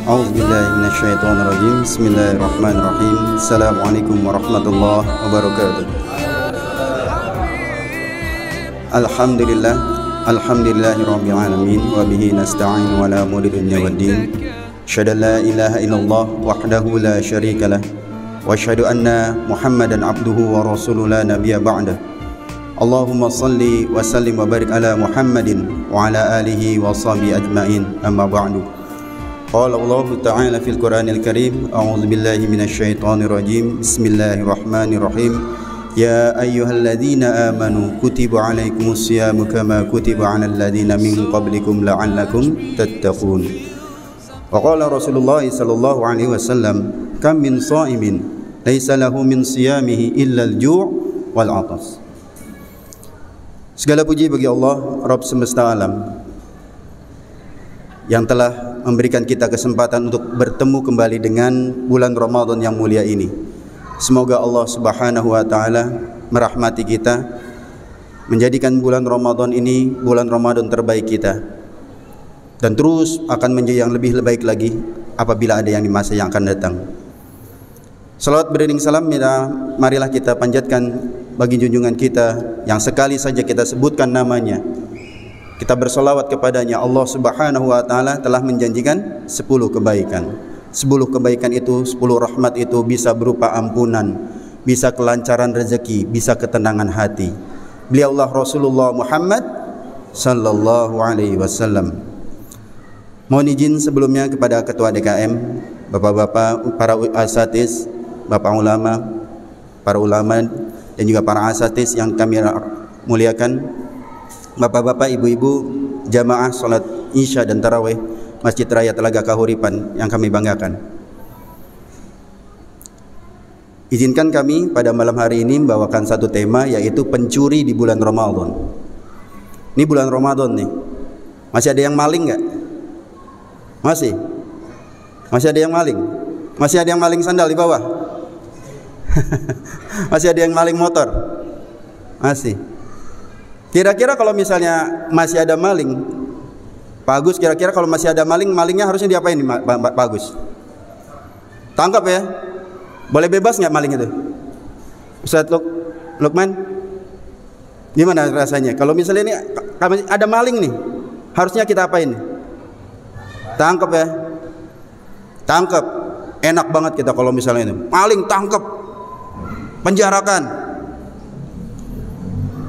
A'udzubillahi minasyaitonirrajim. Bismillahirrahmanirrahim. Assalamualaikum warahmatullahi wabarakatuh. Alhamdulillah, alhamdulillahirabbil alamin wa bihi nasta'in wa la mudilla waddin. Asyhadu an la ilaha illallah wahdahu la syarikalah wa asyhadu anna Muhammadan abduhu wa rasuluhu la nabiyya ba'dah. Allahumma salli wa sallim wa barik ala Muhammadin wa ala alihi wa sahbihi ajma'in. Amma ba'du. Qala Allah ta'ala fil Qur'anil Karim, a'udzu billahi minasyaitonir rajim. Bismillahirrahmanirrahim. Ya ayyuhalladzina amanu kutiba alaikumus syiyamu kama kutiba 'alal ladzina min qablikum la'allakum tattaqun. Wa qala Rasulullah sallallahu alaihi wasallam, kam min sha'imin laisa lahu min siyamihi illa al-ju' wal 'atas. Segala puji bagi Allah, Rabb semesta alam, yang telah memberikan kita kesempatan untuk bertemu kembali dengan bulan Ramadan yang mulia ini. Semoga Allah Subhanahu wa taala merahmati kita, menjadikan bulan Ramadan ini bulan Ramadan terbaik kita, dan terus akan menjadi yang lebih baik lagi apabila ada yang di masa yang akan datang. Salawat beriring salam, marilah kita panjatkan bagi junjungan kita yang sekali saja kita sebutkan namanya, kita bersolawat kepadanya. Allah Subhanahu wa taala telah menjanjikan 10 kebaikan. 10 kebaikan itu, 10 rahmat itu bisa berupa ampunan, bisa kelancaran rezeki, bisa ketenangan hati. Beliaulah Rasulullah Muhammad sallallahu alaihi wasallam. Mohon izin sebelumnya kepada Ketua DKM, Bapak-bapak, para asatiz, Bapak ulama, para ulama dan juga para asatiz yang kami muliakan, Bapak-bapak, Ibu-ibu, jamaah salat Isya dan Tarawih Masjid Raya Telaga Kahuripan yang kami banggakan. Izinkan kami pada malam hari ini membawakan satu tema, yaitu pencuri di bulan Ramadan. Ini bulan Ramadan nih. Masih ada yang maling nggak? Masih? Masih ada yang maling? Masih ada yang maling sandal di bawah? Masih ada yang maling motor? Masih. Kira-kira kalau misalnya masih ada maling, Pak Agus, kira-kira kalau masih ada maling, malingnya harusnya diapain nih Pak Agus? Tangkap ya? Boleh bebas nggak maling itu? Ustadz Lukman, gimana rasanya? Kalau misalnya ini ada maling nih, harusnya kita apain? Tangkap ya? Tangkap. Enak banget kita kalau misalnya itu maling, tangkap, penjarakan.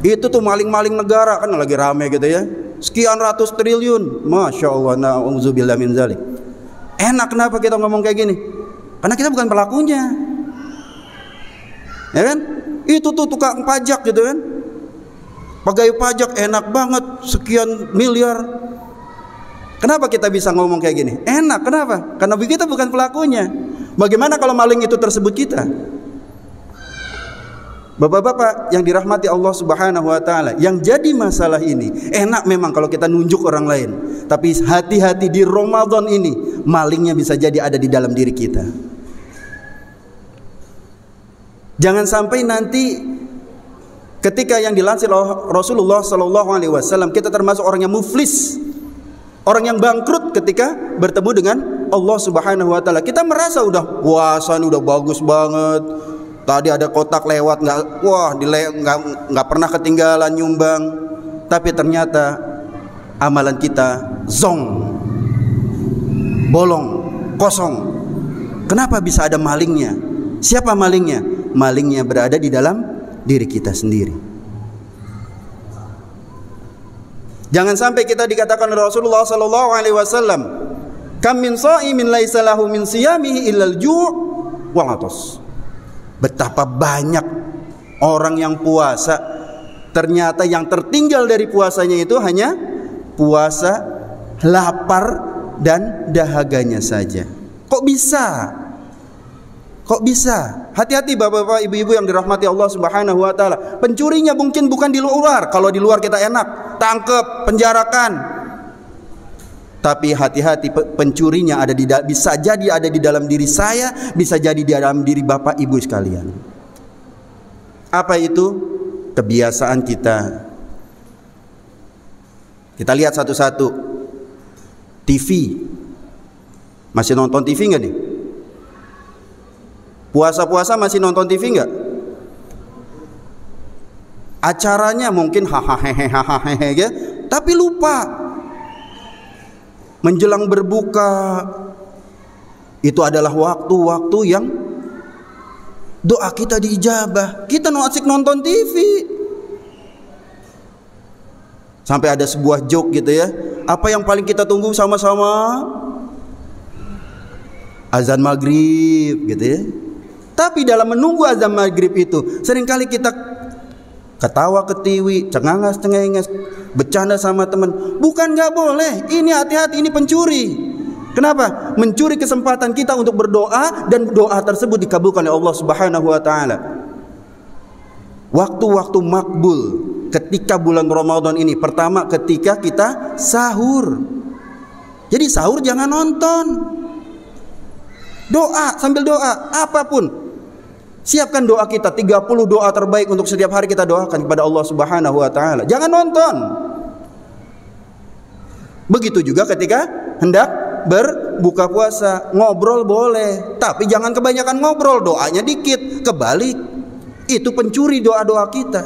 Itu tuh maling-maling negara kan lagi rame gitu ya, sekian ratus triliun, masya Allah, na'udzubillah min zalik. Enak, kenapa kita ngomong kayak gini? Karena kita bukan pelakunya, ya kan? Itu tuh tukang pajak gitu kan, pegawai pajak enak banget, sekian miliar. Kenapa kita bisa ngomong kayak gini? Enak, kenapa? Karena kita bukan pelakunya. Bagaimana kalau maling itu tersebut kita? Bapak-bapak yang dirahmati Allah Subhanahu wa taala, yang jadi masalah ini, enak memang kalau kita nunjuk orang lain, tapi hati-hati di Ramadan ini, malingnya bisa jadi ada di dalam diri kita. Jangan sampai nanti ketika yang dilansir oleh Rasulullah sallallahu alaihi wasallam, kita termasuk orang yang muflis, orang yang bangkrut ketika bertemu dengan Allah Subhanahu wa taala. Kita merasa udah puasa nih, udah bagus banget. Tadi ada kotak lewat, nggak pernah ketinggalan nyumbang, tapi ternyata amalan kita zong, bolong, kosong. Kenapa bisa ada malingnya? Siapa malingnya? Malingnya berada di dalam diri kita sendiri. Jangan sampai kita dikatakan Rasulullah sallallahu alaihi wasallam, kam min sha'imin laisa lahu min siyamihi illal ju' wal 'atas. Betapa banyak orang yang puasa, ternyata yang tertinggal dari puasanya itu hanya puasa, lapar, dan dahaganya saja. Kok bisa? Kok bisa? Hati-hati bapak-bapak, ibu-ibu yang dirahmati Allah Subhanahu wa taala. Pencurinya mungkin bukan di luar. Kalau di luar kita enak, tangkep, penjarakan. Tapi hati-hati, pencurinya bisa jadi ada di dalam diri saya, bisa jadi di dalam diri bapak ibu sekalian. Apa itu? Kebiasaan kita. Kita lihat satu-satu. TV. Masih nonton TV nggak nih? Puasa-puasa masih nonton TV nggak? Acaranya mungkin hahaha ya, tapi lupa. Menjelang berbuka itu adalah waktu-waktu yang doa kita diijabah. Kita asik nonton TV. Sampai ada sebuah joke gitu ya. Apa yang paling kita tunggu sama-sama? Azan maghrib gitu ya. Tapi dalam menunggu azan maghrib itu seringkali kita ketawa ketiwi, cengangas-cengenges, bercanda sama teman. Bukan nggak boleh. Ini hati-hati, ini pencuri. Kenapa? Mencuri kesempatan kita untuk berdoa, dan doa tersebut dikabulkan oleh Allah Subhanahu wa taala. Waktu-waktu makbul ketika bulan Ramadan ini, pertama ketika kita sahur. Jadi sahur jangan nonton. Doa, sambil doa, apapun. Siapkan doa kita, 30 doa terbaik untuk setiap hari kita doakan kepada Allah Subhanahu wa taala. Jangan nonton. Begitu juga ketika hendak berbuka puasa, ngobrol boleh, tapi jangan kebanyakan ngobrol, doanya dikit, kebalik. Itu pencuri doa-doa kita.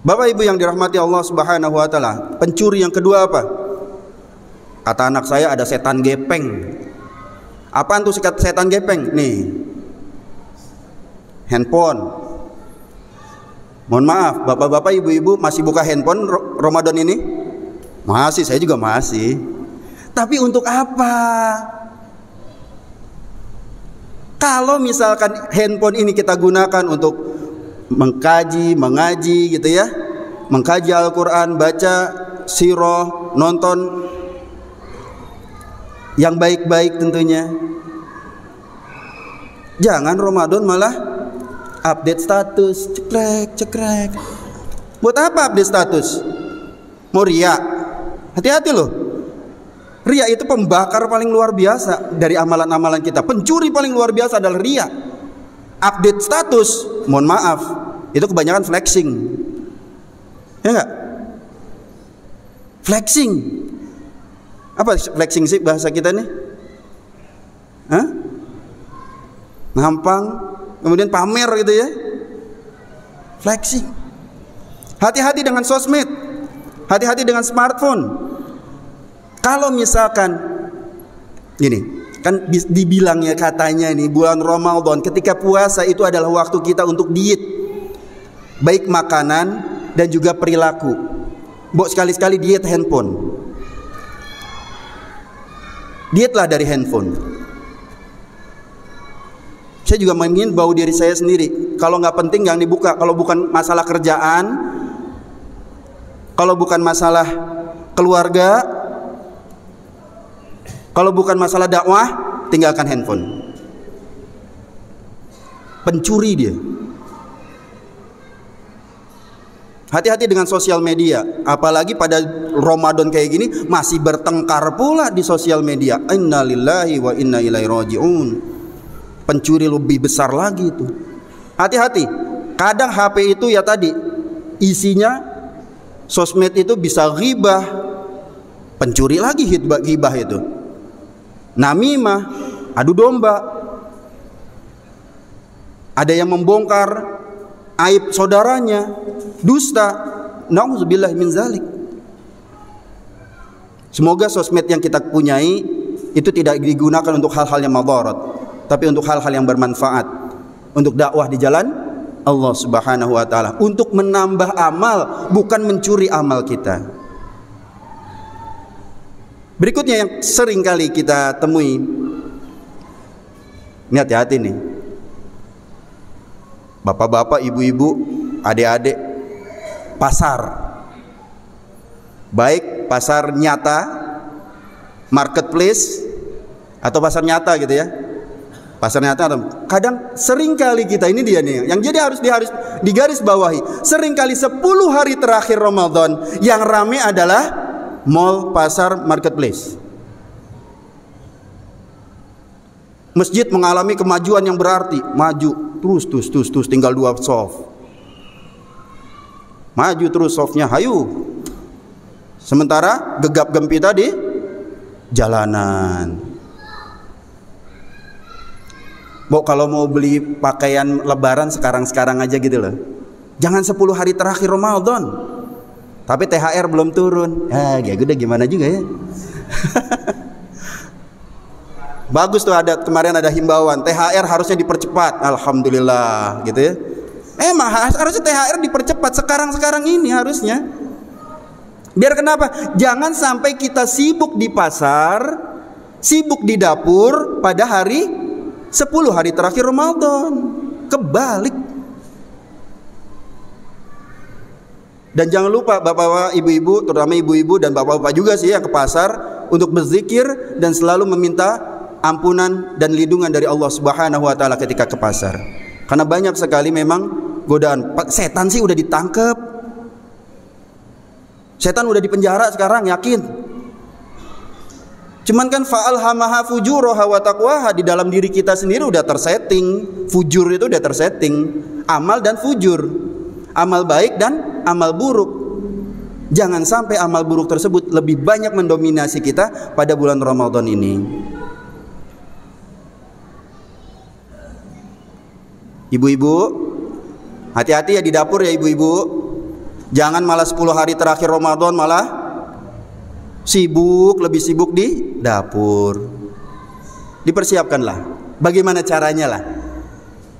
Bapak Ibu yang dirahmati Allah Subhanahu wa taala, pencuri yang kedua apa? Kata anak saya ada setan gepeng. Apaan tuh setan gepeng? Nih, handphone. Mohon maaf, bapak-bapak, ibu-ibu masih buka handphone Ramadan ini? Masih, saya juga masih. Tapi untuk apa? Kalau misalkan handphone ini kita gunakan untuk mengkaji, mengaji gitu ya, mengkaji Al-Quran, baca sirah, nonton yang baik-baik tentunya. Jangan Ramadan malah update status, cekrek. Buat apa update status? Mau riya? Hati-hati loh. Riya itu pembakar paling luar biasa dari amalan-amalan kita. Pencuri paling luar biasa adalah riya. Update status, mohon maaf, itu kebanyakan flexing. Ya enggak? Flexing. Apa flexing sih bahasa kita nih? Hah? Ngampang, kemudian pamer gitu ya. Flexing. Hati-hati dengan sosmed. Hati-hati dengan smartphone. Kalau misalkan gini, kan dibilangnya katanya nih bulan Ramadan ketika puasa itu adalah waktu kita untuk diet. Baik makanan dan juga perilaku. Mbok sekali-sekali diet handphone. Dietlah dari handphone. Saya juga mengimbau diri saya sendiri. Kalau nggak penting jangan dibuka. Kalau bukan masalah kerjaan, kalau bukan masalah keluarga, kalau bukan masalah dakwah, tinggalkan handphone. Pencuri dia. Hati-hati dengan sosial media. Apalagi pada Ramadan kayak gini masih bertengkar pula di sosial media. Innalillahi wa inna ilaihi raji'un. Pencuri lebih besar lagi itu. Hati-hati. Kadang HP itu ya tadi isinya sosmed itu bisa ghibah. Pencuri lagi ghibah itu. Namimah, adu domba. Ada yang membongkar aib saudaranya, dusta. Nauzubillah min zalik. Semoga sosmed yang kita punyai itu tidak digunakan untuk hal-hal yang madarat, tapi untuk hal-hal yang bermanfaat, untuk dakwah di jalan Allah Subhanahu wa taala, untuk menambah amal, bukan mencuri amal kita. Berikutnya yang sering kali kita temui, ini hati-hati nih, bapak-bapak, ibu-ibu, adik-adik, pasar, baik pasar nyata, marketplace, atau pasar nyata gitu ya. Pasar nyata, kadang sering kali kita, ini dia nih yang jadi harus digaris bawahi. Sering kali 10 hari terakhir Ramadan yang rame adalah mall, pasar, marketplace. Masjid mengalami kemajuan yang berarti, maju terus tinggal 2 soft. Maju terus softnya, hayu. Sementara gegap gempita di jalanan. Kalau mau beli pakaian lebaran sekarang-sekarang aja gitu loh. Jangan 10 hari terakhir Ramadan. Tapi THR belum turun. Ya udah gimana juga ya. Bagus tuh, kemarin ada himbauan THR harusnya dipercepat. Alhamdulillah gitu ya. Emang harusnya THR dipercepat sekarang ini harusnya. Biar kenapa? Jangan sampai kita sibuk di pasar, sibuk di dapur pada hari 10 hari terakhir Ramadan. Kebalik. Dan jangan lupa bapak-bapak, ibu-ibu, terutama ibu-ibu dan bapak-bapak juga sih yang ke pasar untuk berzikir dan selalu meminta ampunan dan lindungan dari Allah Subhanahu wa taala ketika ke pasar. Karena banyak sekali memang godaan. Setan sih udah ditangkap. Setan udah dipenjara sekarang, yakin. Cuman kan fa'alhamaha fujuraha wa taqwaha, di dalam diri kita sendiri udah tersetting. Fujur itu udah tersetting, amal dan fujur, amal baik dan amal buruk. Jangan sampai amal buruk tersebut lebih banyak mendominasi kita pada bulan Ramadan ini. Ibu-ibu, hati-hati ya di dapur ya ibu-ibu. Jangan malah 10 hari terakhir Ramadan malah sibuk, lebih sibuk di dapur. Dipersiapkanlah. Bagaimana caranya lah?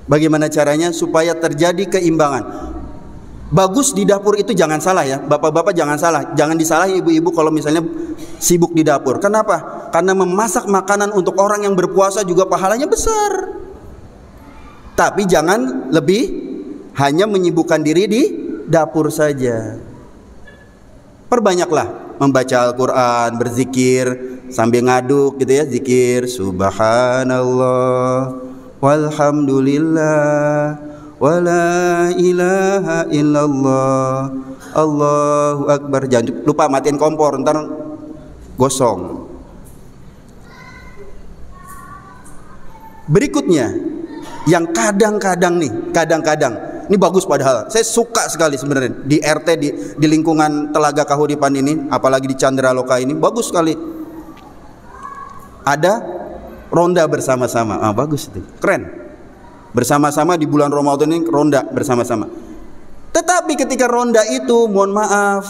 Bagaimana caranya supaya terjadi keimbangan? Bagus di dapur itu jangan salah ya. Bapak-bapak jangan salah. Jangan disalahi ibu-ibu kalau misalnya sibuk di dapur. Kenapa? Karena memasak makanan untuk orang yang berpuasa juga pahalanya besar. Tapi jangan lebih hanya menyibukkan diri di dapur saja. Perbanyaklah membaca Al-Quran, berzikir sambil ngaduk gitu ya, zikir subhanallah walhamdulillah wala ilaha illallah Allahu akbar. Jangan lupa matiin kompor, ntar gosong. Berikutnya yang kadang-kadang ini bagus, padahal saya suka sekali sebenarnya di RT di lingkungan Telaga Kahuripan ini, apalagi di Candraloka ini bagus sekali. Ada ronda bersama-sama. Bagus itu, keren. Bersama-sama di bulan Ramadan ini ronda bersama-sama. Tetapi ketika ronda itu, mohon maaf,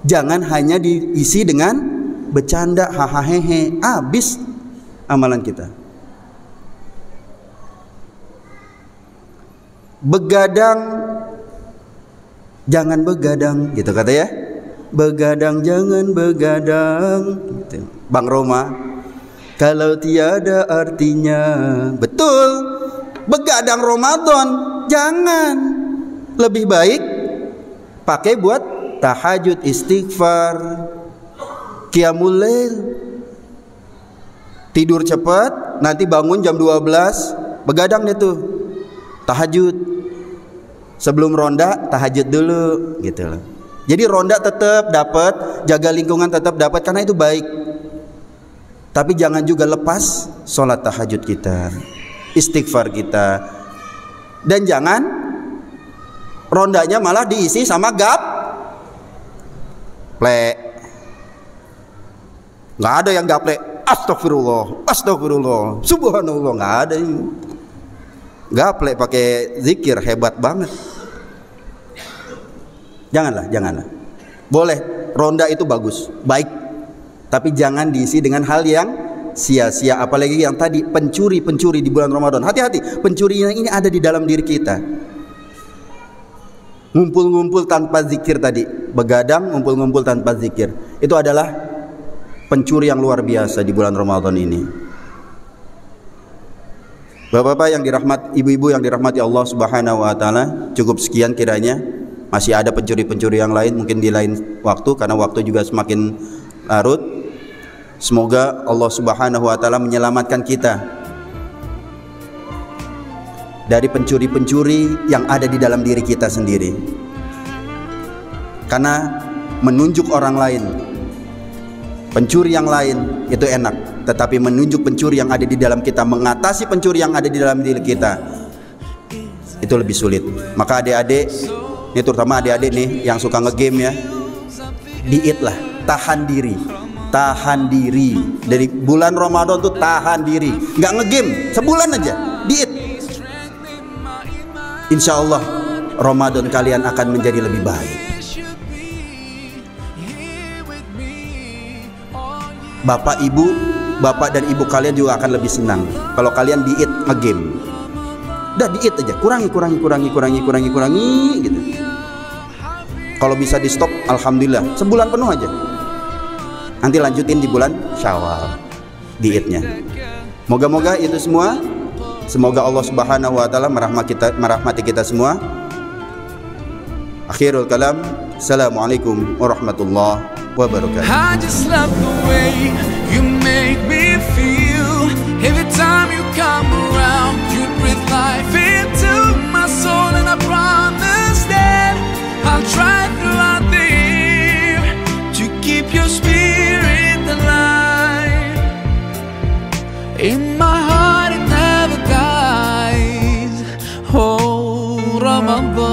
jangan hanya diisi dengan bercanda, hahaha, habis amalan kita. Begadang jangan begadang, gitu kata ya. Begadang jangan begadang, gitu. Bang Roma, kalau tiada artinya. Betul. Begadang Ramadan jangan. Lebih baik pakai buat tahajud, istighfar, qiyamul lail. Tidur cepat, nanti bangun jam 12, begadang deh tuh. Tahajud. Sebelum ronda tahajud dulu gitu loh. Jadi ronda tetap dapat, jaga lingkungan tetap dapat, karena itu baik. Tapi jangan juga lepas sholat tahajud kita, istighfar kita. Dan jangan rondanya malah diisi sama gaplek. Nggak ada yang gaplek. Astagfirullah, astagfirullah, subhanallah, nggak ada ini. Gaplek pakai zikir hebat banget. Janganlah. Boleh, ronda itu bagus, baik. Tapi jangan diisi dengan hal yang sia-sia. Apalagi yang tadi pencuri di bulan Ramadan. Hati-hati, pencurinya ini ada di dalam diri kita. Ngumpul-ngumpul tanpa zikir tadi, begadang, ngumpul-ngumpul tanpa zikir. Itu adalah pencuri yang luar biasa di bulan Ramadan ini. Bapak-bapak yang dirahmati, ibu-ibu yang dirahmati Allah Subhanahu wa taala, cukup sekian kiranya. Masih ada pencuri-pencuri yang lain mungkin di lain waktu, karena waktu juga semakin larut. Semoga Allah Subhanahu wa taala menyelamatkan kita dari pencuri-pencuri yang ada di dalam diri kita sendiri. Karena menunjuk orang lain, pencuri yang lain itu enak, tetapi menunjuk pencuri yang ada di dalam kita, mengatasi pencuri yang ada di dalam diri kita, itu lebih sulit. Maka adik-adik, ini terutama adik-adik nih yang suka ngegame ya, diitlah, tahan diri. tahan diri. Dari bulan Ramadan tuh tahan diri, nggak ngegame sebulan aja, diet. Insya Allah Ramadan kalian akan menjadi lebih baik. Bapak dan ibu kalian juga akan lebih senang kalau kalian diet ngegame. Udah diet aja, kurangi gitu. Kalau bisa di stop, alhamdulillah, sebulan penuh aja. Nanti lanjutin di bulan Syawal dietnya. Moga-moga itu semua, semoga Allah Subhanahu wa taala merahmati kita semua. Akhirul kalam, assalamualaikum warahmatullahi wabarakatuh. I just love the way you make me feel. Every time you come around, you breathe life into my soul, and I promise that I'll try throughout the year to keep your spirit alive. In my heart it never dies. Oh, Ramadan.